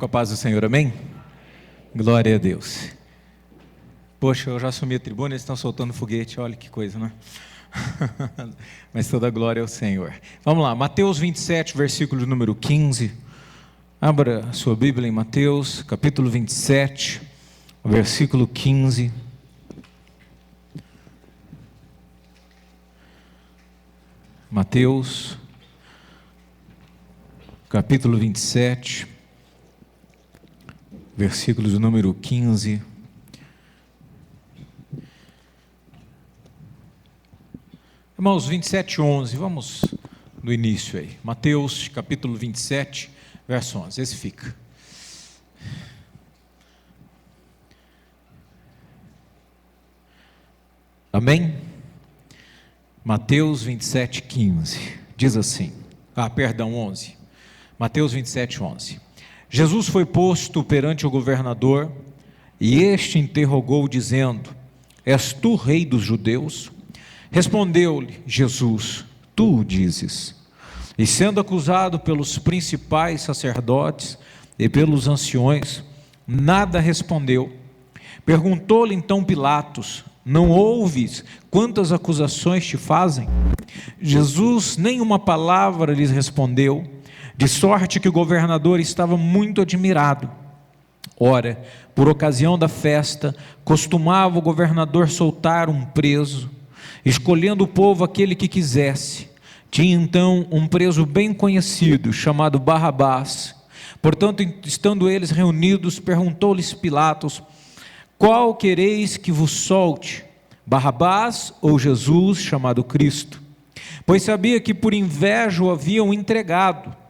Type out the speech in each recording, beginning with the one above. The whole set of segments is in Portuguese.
Com a paz do Senhor, amém? Glória a Deus. Poxa, eu já assumi a tribuna, eles estão soltando foguete, olha que coisa, né? Mas toda a glória ao Senhor. Vamos lá, Mateus 27, versículo número 15. Abra a sua Bíblia em Mateus, capítulo 27, versículo 15. Mateus, capítulo 27, versículo do número 15. Irmãos, 27, 11, vamos no início aí. Mateus, capítulo 27, verso 11, esse fica. Amém? Mateus 27, 15, diz assim, 11. Mateus 27, 11. Jesus foi posto perante o governador, e este interrogou, dizendo: És tu rei dos judeus? Respondeu-lhe Jesus: Tu o dizes. E sendo acusado pelos principais sacerdotes e pelos anciões, nada respondeu. Perguntou-lhe então Pilatos: Não ouves quantas acusações te fazem? Jesus nenhuma palavra lhes respondeu, de sorte que o governador estava muito admirado. Ora, por ocasião da festa, costumava o governador soltar um preso, escolhendo o povo aquele que quisesse. Tinha então um preso bem conhecido, chamado Barrabás. Portanto, estando eles reunidos, perguntou-lhes Pilatos: Qual quereis que vos solte, Barrabás ou Jesus, chamado Cristo? Pois sabia que por inveja o haviam entregado.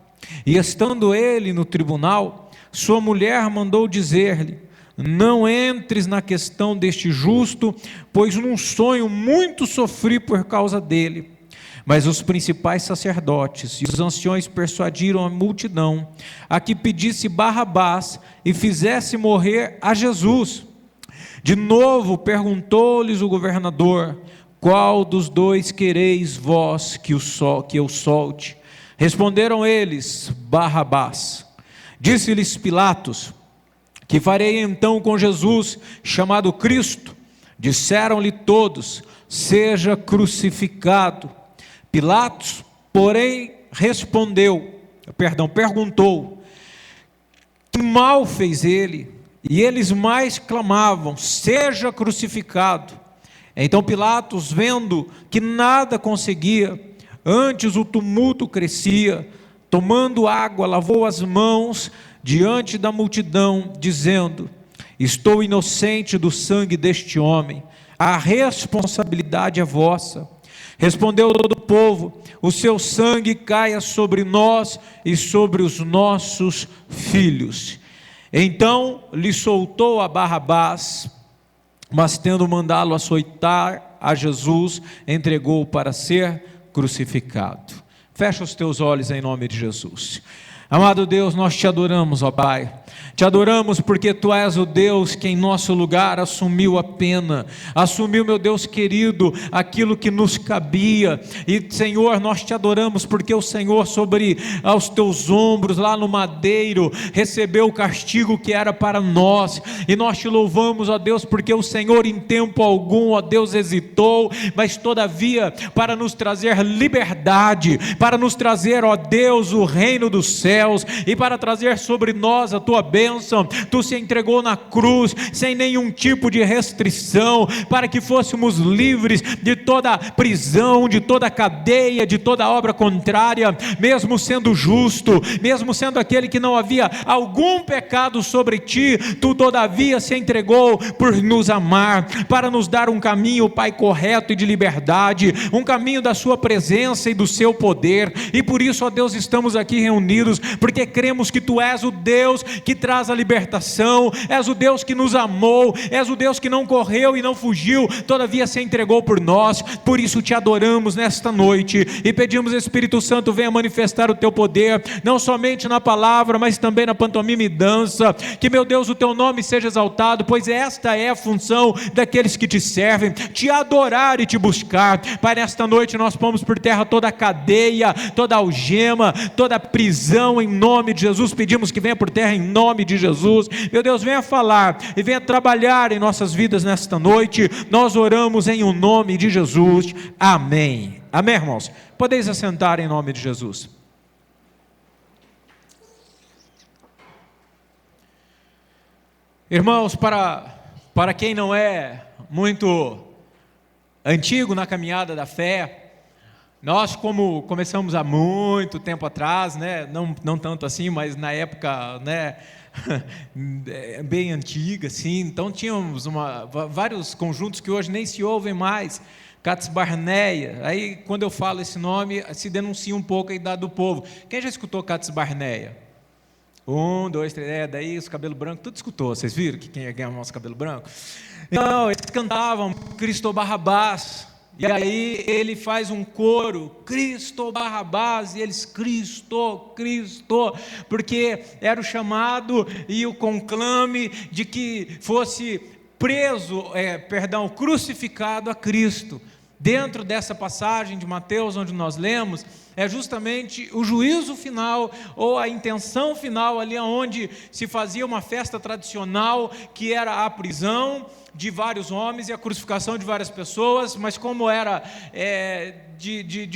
E estando ele no tribunal, sua mulher mandou dizer-lhe: Não entres na questão deste justo, pois num sonho muito sofri por causa dele. Mas os principais sacerdotes e os anciões persuadiram a multidão a que pedisse Barrabás e fizesse morrer a Jesus. De novo perguntou-lhes o governador: Qual dos dois quereis vós que eu solte? Responderam eles: Barrabás. Disse-lhes Pilatos: Que farei então com Jesus, chamado Cristo? Disseram-lhe todos: Seja crucificado. Pilatos, porém, perguntou: Que mal fez ele? E eles mais clamavam: Seja crucificado. Então Pilatos, vendo que nada conseguia, antes o tumulto crescia, tomando água, lavou as mãos diante da multidão, dizendo: Estou inocente do sangue deste homem, a responsabilidade é vossa. Respondeu todo o povo: O seu sangue caia sobre nós e sobre os nossos filhos. Então lhe soltou a Barrabás, mas tendo mandá-lo açoitar a Jesus, entregou-o para ser crucificado. Fecha os teus olhos em nome de Jesus. Amado Deus, nós te adoramos, ó Pai. Te adoramos porque Tu és o Deus que em nosso lugar assumiu a pena, assumiu, meu Deus querido, aquilo que nos cabia. E Senhor, nós te adoramos porque o Senhor sobre aos Teus ombros, lá no madeiro, recebeu o castigo que era para nós. E nós te louvamos, ó Deus, porque o Senhor em tempo algum, ó Deus, hesitou, mas todavia para nos trazer liberdade, para nos trazer, ó Deus, o reino dos céus, e para trazer sobre nós a Tua bênção. Tu se entregou na cruz sem nenhum tipo de restrição, para que fôssemos livres de toda prisão, de toda cadeia, de toda obra contrária. Mesmo sendo justo, mesmo sendo aquele que não havia algum pecado sobre ti, Tu todavia se entregou por nos amar, para nos dar um caminho, Pai, correto e de liberdade, um caminho da Sua presença e do Seu poder. E por isso, ó Deus, estamos aqui reunidos, porque cremos que Tu és o Deus que traz a libertação, és o Deus que nos amou, és o Deus que não correu e não fugiu, todavia se entregou por nós. Por isso te adoramos nesta noite e pedimos: Espírito Santo, venha manifestar o Teu poder, não somente na palavra, mas também na pantomima e dança. Que, meu Deus, o Teu nome seja exaltado, pois esta é a função daqueles que Te servem, Te adorar e Te buscar. Pai, nesta noite nós pomos por terra toda a cadeia, toda a algema, toda a prisão Então, em nome de Jesus, pedimos que venha por terra em nome de Jesus. Meu Deus, venha falar e venha trabalhar em nossas vidas nesta noite. Nós oramos em o nome de Jesus. Amém. Amém, irmãos? Podeis assentar em nome de Jesus. Irmãos, para quem não é muito antigo na caminhada da fé, nós, como começamos há muito tempo atrás, né, não tanto assim, mas na época, né, bem antiga, assim, então tínhamos vários conjuntos que hoje nem se ouvem mais, Cats Barneia. Aí, quando eu falo esse nome, se denuncia um pouco a idade do povo. Quem já escutou Cats Barneia? 1, 2, 3, daí os cabelos brancos, tudo escutou, vocês viram que quem é o nosso cabelo branco? Então, eles cantavam Cristo Barrabás, e aí ele faz um coro, Cristo Barrabás, e eles, Cristo, Cristo, porque era o chamado e o conclame de que fosse crucificado a Cristo. Dentro dessa passagem de Mateus, onde nós lemos, é justamente o juízo final, ou a intenção final, ali onde se fazia uma festa tradicional, que era a prisão de vários homens e a crucificação de várias pessoas, mas como era de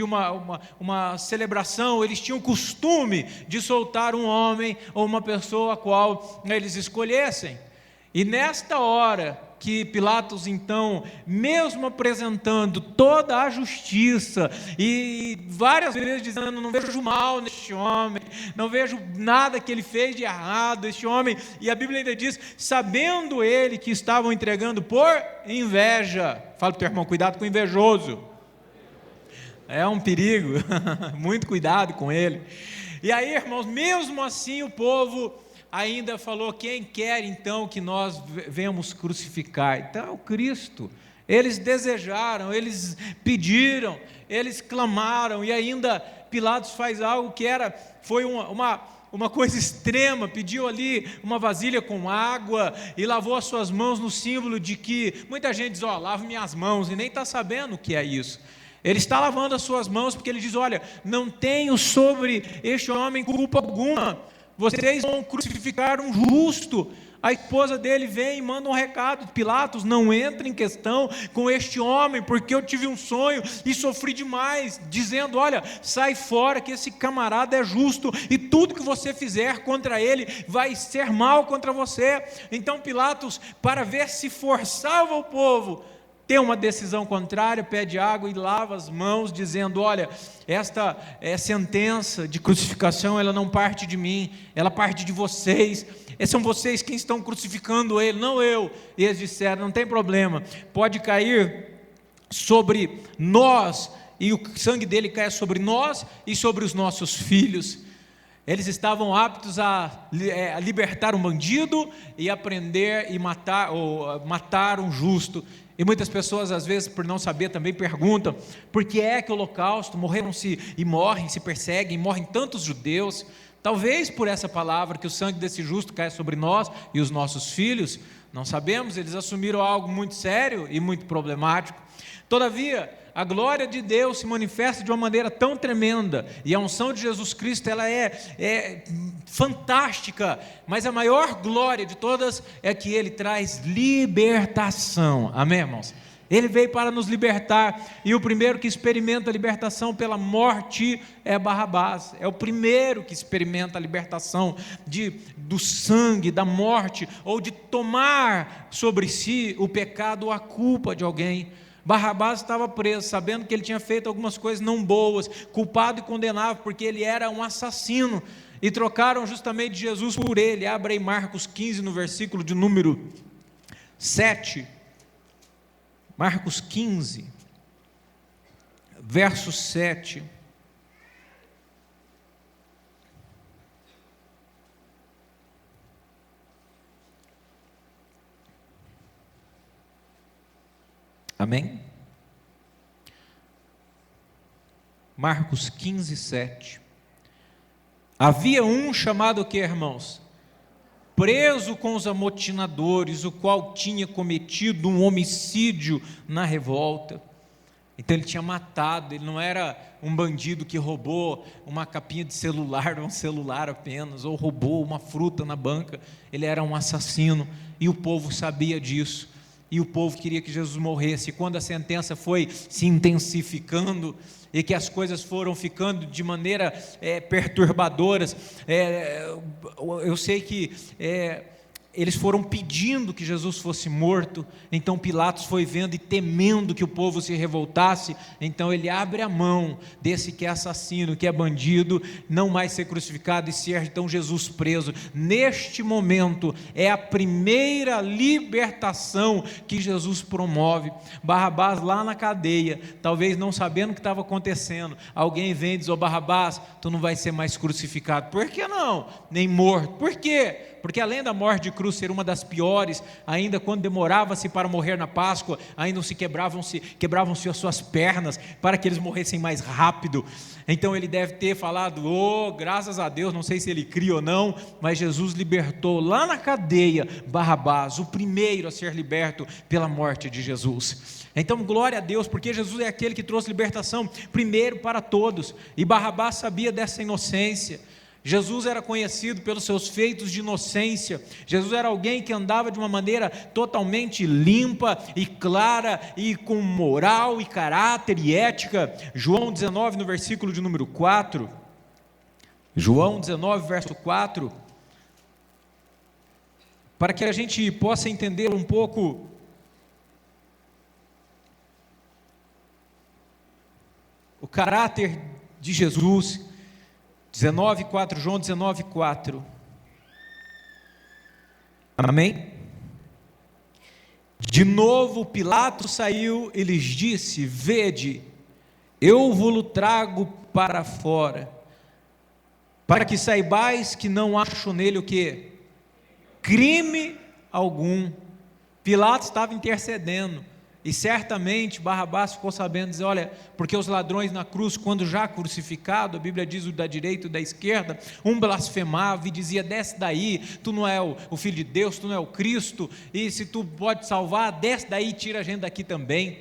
uma celebração, eles tinham o costume de soltar um homem ou uma pessoa a qual eles escolhessem. E nesta hora que Pilatos, então, mesmo apresentando toda a justiça, e várias vezes dizendo, não vejo mal neste homem, não vejo nada que ele fez de errado, este homem, e a Bíblia ainda diz, sabendo ele que estavam entregando por inveja. Fala para o teu irmão, cuidado com o invejoso, é um perigo, muito cuidado com ele. E aí, irmãos, mesmo assim o povo ainda falou, quem quer então que nós venhamos crucificar? Então, Cristo. Eles desejaram, eles pediram, eles clamaram, e ainda Pilatos faz algo que foi uma coisa extrema, pediu ali uma vasilha com água, e lavou as suas mãos no símbolo de que, muita gente diz, lavo minhas mãos, e nem está sabendo o que é isso. Ele está lavando as suas mãos, porque ele diz, olha, não tenho sobre este homem culpa alguma, vocês vão crucificar um justo. A esposa dele vem e manda um recado, Pilatos, não entra em questão com este homem, porque eu tive um sonho e sofri demais, dizendo, olha, sai fora que esse camarada é justo, e tudo que você fizer contra ele vai ser mal contra você. Então Pilatos, para ver se forçava o povo, tem uma decisão contrária, pede água e lava as mãos, dizendo, olha, esta sentença de crucificação, ela não parte de mim, ela parte de vocês, são vocês quem estão crucificando ele, não eu. E eles disseram, não tem problema, pode cair sobre nós, e o sangue dele cai sobre nós e sobre os nossos filhos. Eles estavam aptos a libertar um bandido e aprender e matar um justo. E muitas pessoas, às vezes, por não saber, também perguntam, por que é que o holocausto, morreram-se e morrem, se perseguem, morrem tantos judeus? Talvez por essa palavra, que o sangue desse justo cai sobre nós e os nossos filhos, não sabemos, eles assumiram algo muito sério e muito problemático. Todavia, a glória de Deus se manifesta de uma maneira tão tremenda, e a unção de Jesus Cristo, ela é fantástica, mas a maior glória de todas é que Ele traz libertação, amém, irmãos? Ele veio para nos libertar, e o primeiro que experimenta a libertação pela morte é Barrabás, é o primeiro que experimenta a libertação do sangue, da morte, ou de tomar sobre si o pecado ou a culpa de alguém. Barrabás estava preso, sabendo que ele tinha feito algumas coisas não boas, culpado e condenável, porque ele era um assassino, e trocaram justamente Jesus por ele. Abre aí Marcos 15, no versículo de número 7, Marcos 15, verso 7, amém? Marcos 15, 7. Havia um chamado o que, irmãos? Preso com os amotinadores, o qual tinha cometido um homicídio na revolta. Então ele tinha matado, ele não era um bandido que roubou uma capinha de celular, um celular apenas, ou roubou uma fruta na banca. Ele era um assassino, e o povo sabia disso, e o povo queria que Jesus morresse. E quando a sentença foi se intensificando, e que as coisas foram ficando de maneira perturbadoras, eu sei que eles foram pedindo que Jesus fosse morto. Então Pilatos foi vendo e temendo que o povo se revoltasse, então ele abre a mão desse que é assassino, que é bandido, não mais ser crucificado, e ser então Jesus preso. Neste momento é a primeira libertação que Jesus promove. Barrabás lá na cadeia, talvez não sabendo o que estava acontecendo, alguém vem e diz: ô Barrabás, tu não vai ser mais crucificado. Por que não? Nem morto. Por quê? Porque além da morte de cruz ser uma das piores, ainda quando demorava-se para morrer na Páscoa, ainda quebravam-se as suas pernas, para que eles morressem mais rápido. Então ele deve ter falado: graças a Deus, não sei se ele cria ou não, mas Jesus libertou lá na cadeia Barrabás, o primeiro a ser liberto pela morte de Jesus. Então glória a Deus, porque Jesus é aquele que trouxe libertação primeiro para todos, e Barrabás sabia dessa inocência. Jesus era conhecido pelos seus feitos de inocência. Jesus era alguém que andava de uma maneira totalmente limpa e clara, e com moral e caráter e ética. João 19, no versículo de número 4, João 19, verso 4, para que a gente possa entender um pouco o caráter de Jesus. 19:4, João 19:4. Amém? De novo Pilatos saiu e lhes disse: vede, eu vos trago para fora, para que saibais que não acho nele o quê? Crime algum. Pilatos estava intercedendo, e certamente Barrabás ficou sabendo, dizer: olha, porque os ladrões na cruz, quando já crucificado, a Bíblia diz o da direita e o da esquerda, um blasfemava e dizia: desce daí, tu não é o Filho de Deus, tu não é o Cristo, e se tu pode salvar, desce daí e tira a gente daqui também.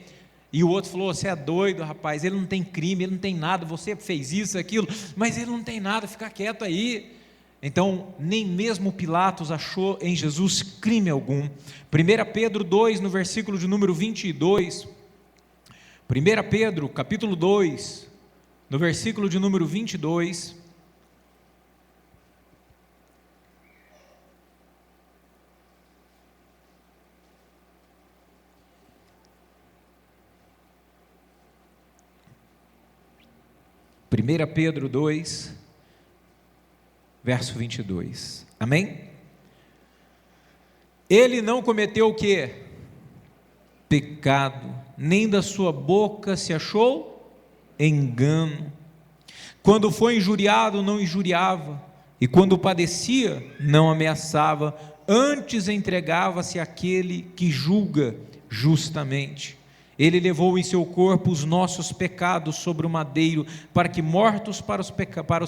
E o outro falou: você é doido, rapaz, ele não tem crime, ele não tem nada, você fez isso, aquilo, mas ele não tem nada, fica quieto aí. Então, nem mesmo Pilatos achou em Jesus crime algum. 1 Pedro 2, no versículo de número 22, 1 Pedro, capítulo 2, no versículo de número 22, Pedro 2, verso 22, amém? Ele não cometeu o quê? Pecado, nem da sua boca se achou engano. Quando foi injuriado, não injuriava, e quando padecia, não ameaçava, antes entregava-se àquele que julga justamente. Ele levou em seu corpo os nossos pecados sobre o madeiro, para que, mortos para os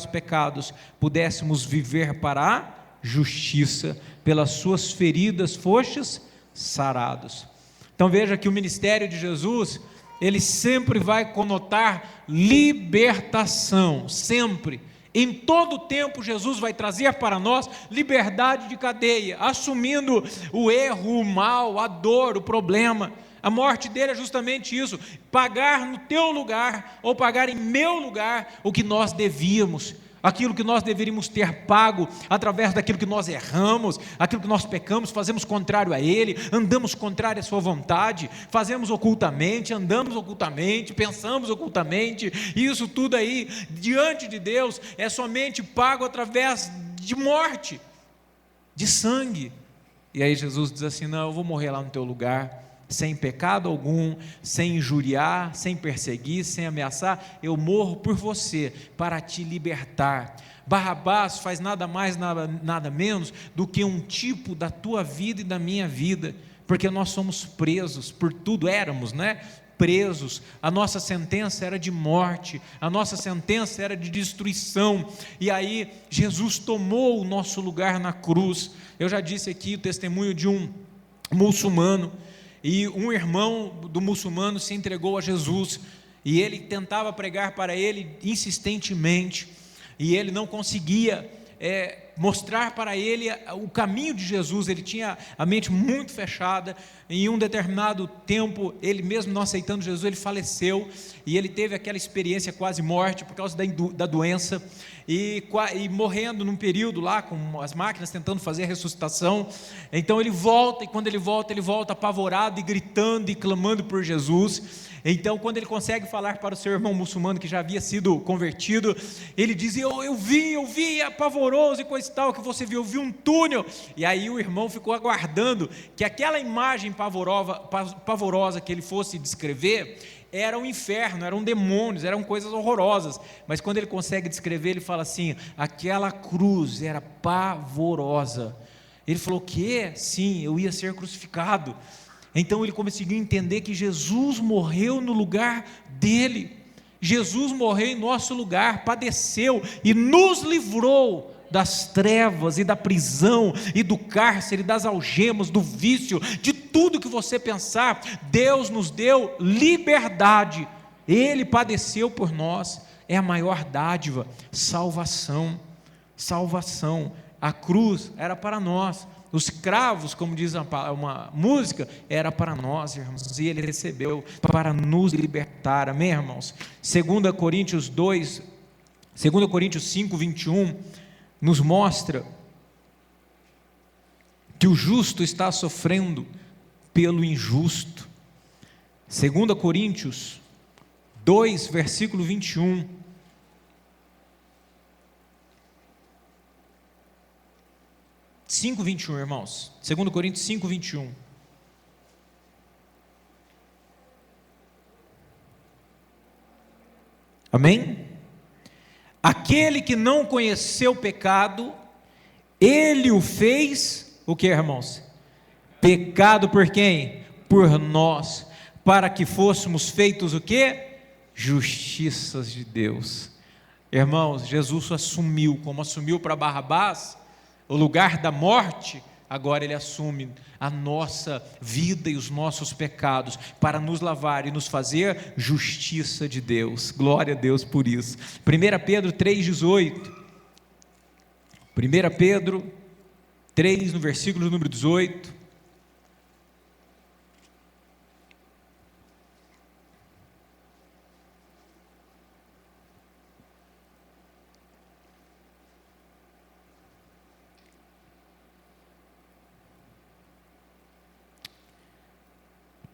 pecados, pudéssemos viver para a justiça. Pelas suas feridas fostes sarados. Então veja que o ministério de Jesus, ele sempre vai conotar libertação, sempre. Em todo tempo Jesus vai trazer para nós liberdade de cadeia, assumindo o erro, o mal, a dor, o problema. A morte dele é justamente isso: pagar no teu lugar, ou pagar em meu lugar, o que nós devíamos, aquilo que nós deveríamos ter pago, através daquilo que nós erramos, aquilo que nós pecamos, fazemos contrário a ele, andamos contrário à sua vontade, fazemos ocultamente, andamos ocultamente, pensamos ocultamente, e isso tudo aí, diante de Deus, é somente pago através de morte, de sangue. E aí Jesus diz assim: não, eu vou morrer lá no teu lugar, sem pecado algum, sem injuriar, sem perseguir, sem ameaçar, eu morro por você, para te libertar. Barrabás faz nada mais, nada menos do que um tipo da tua vida e da minha vida, porque nós somos presos, por tudo éramos, né? Presos, a nossa sentença era de morte, a nossa sentença era de destruição, e aí Jesus tomou o nosso lugar na cruz. Eu já disse aqui o testemunho de um muçulmano. e um irmão do muçulmano se entregou a Jesus, e ele tentava pregar para ele insistentemente, e ele não conseguia mostrar para ele o caminho de Jesus. Ele tinha a mente muito fechada. Em um determinado tempo, ele mesmo não aceitando Jesus, ele faleceu, e ele teve aquela experiência quase morte por causa da doença, e morrendo num período lá com as máquinas tentando fazer a ressuscitação. Então ele volta, e quando ele volta apavorado e gritando e clamando por Jesus. Então, quando ele consegue falar para o seu irmão muçulmano que já havia sido convertido, ele diz: eu vi, é pavoroso e coisa e tal que você viu, eu vi um túnel. E aí o irmão ficou aguardando que aquela imagem pavorosa que ele fosse descrever era um inferno, eram demônios, eram coisas horrorosas. Mas quando ele consegue descrever, ele fala assim: aquela cruz era pavorosa. Ele falou: o quê? Sim, eu ia ser crucificado. Então ele conseguiu entender que Jesus morreu no lugar dele. Jesus morreu em nosso lugar, padeceu e nos livrou das trevas e da prisão e do cárcere, das algemas, do vício, de tudo que você pensar. Deus nos deu liberdade. Ele padeceu por nós. É a maior dádiva, salvação. A cruz era para nós. Os cravos, como diz uma música, era para nós, irmãos, e ele recebeu para nos libertar. Amém, irmãos? 2 Coríntios 5, 21, nos mostra que o justo está sofrendo pelo injusto. 2 Coríntios 2, versículo 21. 5:21, irmãos. 2 Coríntios 5:21. Amém? Aquele que não conheceu o pecado, ele o fez, o que, irmãos? Pecado por quem? Por nós, para que fôssemos feitos o que? Justiças de Deus. Irmãos, Jesus assumiu, como assumiu para Barrabás o lugar da morte, agora ele assume a nossa vida e os nossos pecados para nos lavar e nos fazer justiça de Deus. Glória a Deus por isso. 1 Pedro 3,18. 1 Pedro 3, no versículo número 18.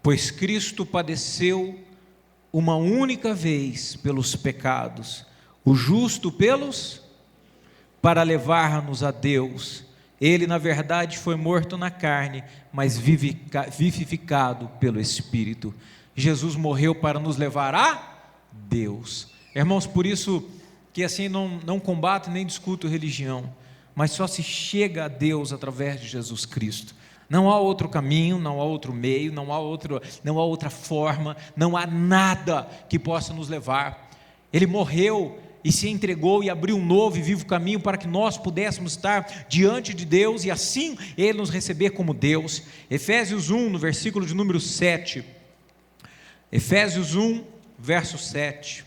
Pois Cristo padeceu uma única vez pelos pecados, o justo para levar-nos a Deus. Ele, na verdade, foi morto na carne, mas vivificado pelo Espírito. Jesus morreu para nos levar a Deus. Irmãos, por isso que assim não combato nem discuto religião, mas só se chega a Deus através de Jesus Cristo. Não há outro caminho, não há outro meio, não há outra forma, não há nada que possa nos levar. Ele morreu e se entregou e abriu um novo e vivo caminho para que nós pudéssemos estar diante de Deus e assim Ele nos receber como Deus. Efésios 1, no versículo de número 7. Efésios 1, verso 7.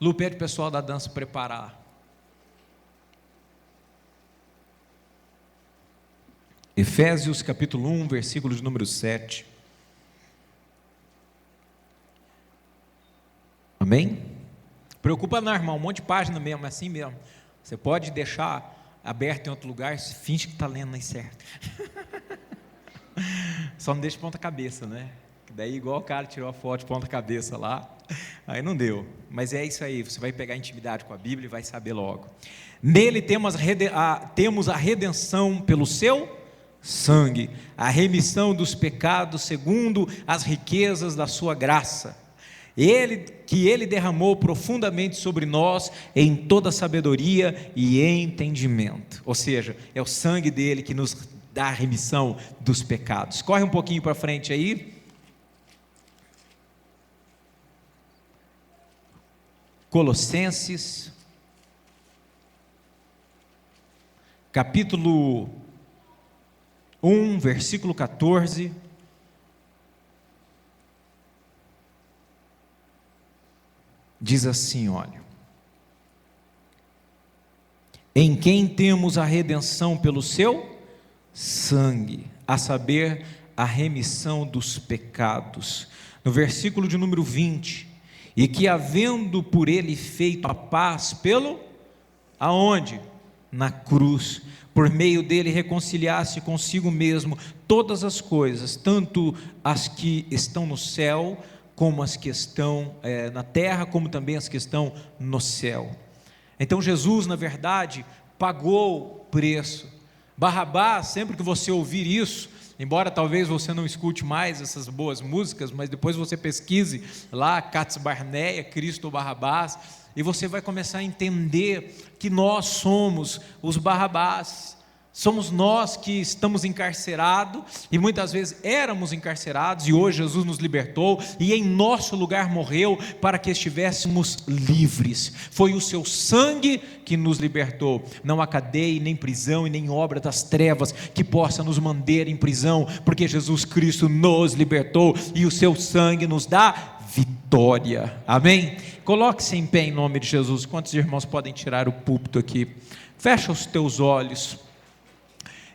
Lu, pede o pessoal da dança preparar. Efésios capítulo 1, versículo de número 7. Amém? Preocupa não, irmão, um monte de página mesmo, é assim mesmo. Você pode deixar aberto em outro lugar, finge que está lendo aí certo. Só não deixa ponta cabeça, né? Daí igual o cara tirou a foto de ponta cabeça lá, aí não deu. Mas é isso aí, você vai pegar intimidade com a Bíblia e vai saber logo. Nele temos a redenção pelo seu sangue, a remissão dos pecados segundo as riquezas da sua graça. Ele derramou profundamente sobre nós em toda sabedoria e entendimento. Ou seja, é o sangue dele que nos dá a remissão dos pecados. Corre um pouquinho para frente aí. Colossenses capítulo 1, versículo 14, diz assim, olha: em quem temos a redenção pelo seu sangue, a saber, a remissão dos pecados. No versículo de número 20, e que havendo por ele feito a paz pelo, aonde? Na cruz, por meio dele reconciliasse consigo mesmo todas as coisas, tanto as que estão no céu, como as que estão na terra, como também as que estão no céu. Então Jesus, na verdade, pagou o preço. Barrabás, sempre que você ouvir isso, embora talvez você não escute mais essas boas músicas, mas depois você pesquise lá, Cats Barneia, Cristo ou Barrabás, e você vai começar a entender que nós somos os Barrabás. Somos nós que estamos encarcerados, e muitas vezes éramos encarcerados, e hoje Jesus nos libertou, e em nosso lugar morreu, para que estivéssemos livres. Foi o seu sangue que nos libertou. Não há cadeia, nem prisão, e nem obra das trevas que possa nos manter em prisão, porque Jesus Cristo nos libertou, e o seu sangue nos dá vitória. Amém? Coloque-se em pé em nome de Jesus. Quantos irmãos podem tirar o púlpito aqui? Fecha os teus olhos.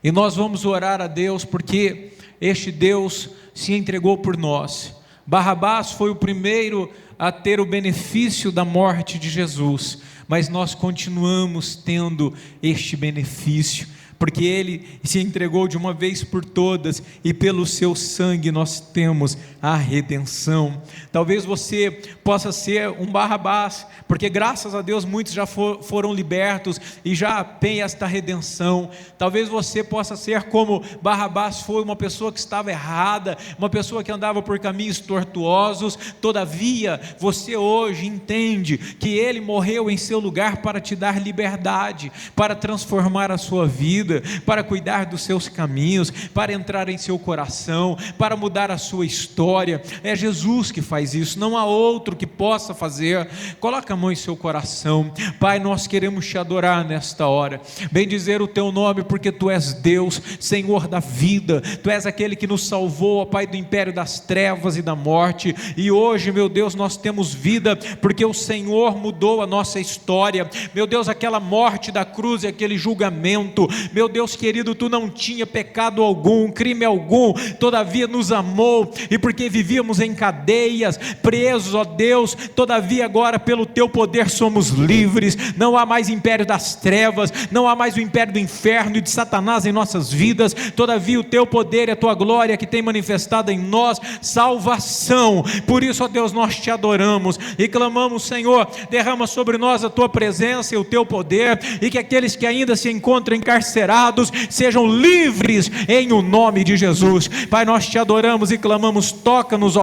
E nós vamos orar a Deus, porque este Deus se entregou por nós. Barrabás foi o primeiro a ter o benefício da morte de Jesus, mas nós continuamos tendo este benefício, porque ele se entregou de uma vez por todas, e pelo seu sangue nós temos a redenção. Talvez você possa ser um Barrabás, porque graças a Deus muitos já foram libertos e já têm esta redenção. Talvez você possa ser como Barrabás foi, uma pessoa que estava errada, uma pessoa que andava por caminhos tortuosos. Todavia você hoje entende que ele morreu em seu lugar para te dar liberdade, para transformar a sua vida, para cuidar dos seus caminhos, para entrar em seu coração, para mudar a sua história. É Jesus que faz isso, não há outro que possa fazer. Coloca a mão em seu coração. Pai, nós queremos te adorar nesta hora, bendizer o teu nome, porque tu és Deus, Senhor da vida. Tu és aquele que nos salvou, ó Pai, do império das trevas e da morte, e hoje, meu Deus, nós temos vida, porque o Senhor mudou a nossa história. Meu Deus, aquela morte da cruz e aquele julgamento, meu Deus querido, tu não tinha pecado algum, crime algum, todavia nos amou, e porque vivíamos em cadeias, presos, ó Deus, todavia agora pelo teu poder somos livres. Não há mais império das trevas, não há mais o império do inferno e de Satanás em nossas vidas. Todavia o teu poder e a tua glória que tem manifestado em nós salvação. Por isso, ó Deus, nós te adoramos e clamamos: Senhor, derrama sobre nós a tua presença e o teu poder, e que aqueles que ainda se encontram encarcerados sejam livres em o nome de Jesus. Pai, nós te adoramos e clamamos: toca-nos, ó